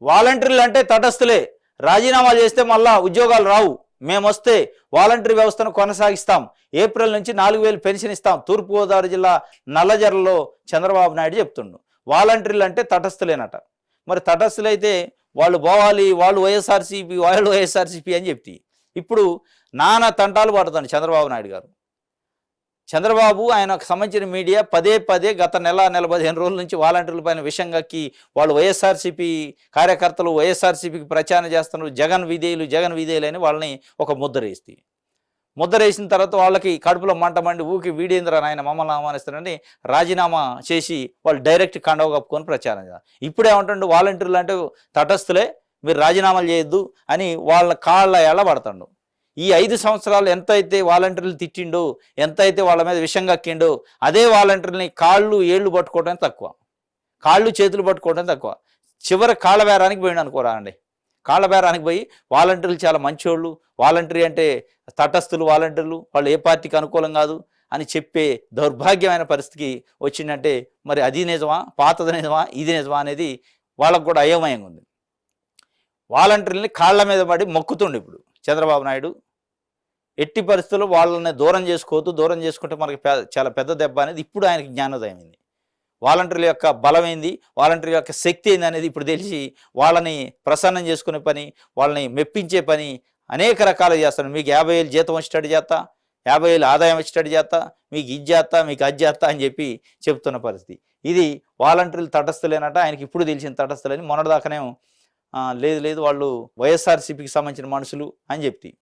వాలంటీర్లు అంటే తటస్థులే, రాజీనామా చేస్తే మళ్ళా ఉద్యోగాలు రావు, మేము వస్తే వాలంటీర్ వ్యవస్థను కొనసాగిస్తాం, ఏప్రిల్ నుంచి 4,000 పెన్షన్ ఇస్తాం, తూర్పుగోదావరి జిల్లా నల్లజర్లలో చంద్రబాబు నాయుడు చెప్తుండు. వాలంటీర్లు అంటే తటస్థులేనట. మరి తటస్థులైతే వాళ్ళు పోవాలి, వాళ్ళు వైఎస్ఆర్సీపీ అని చెప్తి. ఇప్పుడు నానా తంటాలు పడుతుంది చంద్రబాబు నాయుడు గారు. చంద్రబాబు ఆయనకు సంబంధించిన మీడియా పదే పదే గత నెల 15 రోజుల నుంచి వాలంటీర్ల పైన విషం కక్కి వాళ్ళు వైఎస్ఆర్సీపీ కార్యకర్తలు వైఎస్ఆర్సీపీకి ప్రచారం చేస్తున్నారు, జగన్ విధేయులు అని వాళ్ళని ఒక ముద్ర వేసిన తర్వాత వాళ్ళకి కడుపులో మంట మండి ఊకి వీడేంద్ర ఆయన మమ్మల్ని అవమానిస్తారని రాజీనామా చేసి వాళ్ళు డైరెక్ట్ కండవ కప్పుకొని ప్రచారం చేస్తారు. ఇప్పుడేమంటుండు, వాలంటీర్లు అంటే తటస్థులే, మీరు రాజీనామాలు చేయొద్దు అని వాళ్ళ కాళ్ళ ఎళ్ళ పడతాడు. ఈ 5 సంవత్సరాలు ఎంతైతే వాలంటీర్లు తిట్టిండో, ఎంతైతే వాళ్ళ మీద విషం కక్కిండో, అదే వాలంటీర్ని కాళ్ళు ఏళ్ళు పట్టుకోవడం తక్కువ, కాళ్ళు చేతులు పట్టుకోవడం తక్కువ. చివరి కాళ్ళ బేరానికి పోయిండు అనుకోరా అండి. కాళ్ళ బేరానికి పోయి వాలంటీర్లు చాలా మంచోళ్ళు, వాలంటీర్ అంటే తటస్థులు, వాలంటీర్లు వాళ్ళు ఏ పార్టీకి అనుకూలం కాదు అని చెప్పే దౌర్భాగ్యమైన పరిస్థితికి వచ్చిందంటే మరి అది నిజమా, పాతది నిజమా, ఇది నిజమా అనేది వాళ్ళకు కూడా అయోమయంగా ఉంది. వాలంటీర్లని కాళ్ళ మీద పడి మొక్కుతుండు ఇప్పుడు చంద్రబాబు నాయుడు. ఎట్టి పరిస్థితుల్లో వాళ్ళని దూరం చేసుకుంటే మనకి చాలా పెద్ద దెబ్బ అనేది ఇప్పుడు ఆయనకి జ్ఞానోదయం అయింది. వాలంటీర్ల యొక్క బలం ఏంది, వాలంటీర్ల యొక్క శక్తి ఏంది అనేది ఇప్పుడు తెలిసి వాళ్ళని ప్రసన్నం చేసుకునే పని, వాళ్ళని మెప్పించే పని అనేక రకాలు చేస్తాను. మీకు 50,000 జీతం వచ్చేటట్టు చేస్తా, 50,000 ఆదాయం వచ్చేటట్టు చేస్తా, మీకు ఇది చేస్తా, మీకు అది చేస్తా అని చెప్పి చెప్తున్న పరిస్థితి. ఇది వాలంటీర్లు తటస్థులేనట. ఆయనకి ఇప్పుడు తెలిసిన తటస్థులని. మొన్నటిదాకానే లేదు వాళ్ళు వైఎస్ఆర్సీపీకి సంబంధించిన మనుషులు అని చెప్తి.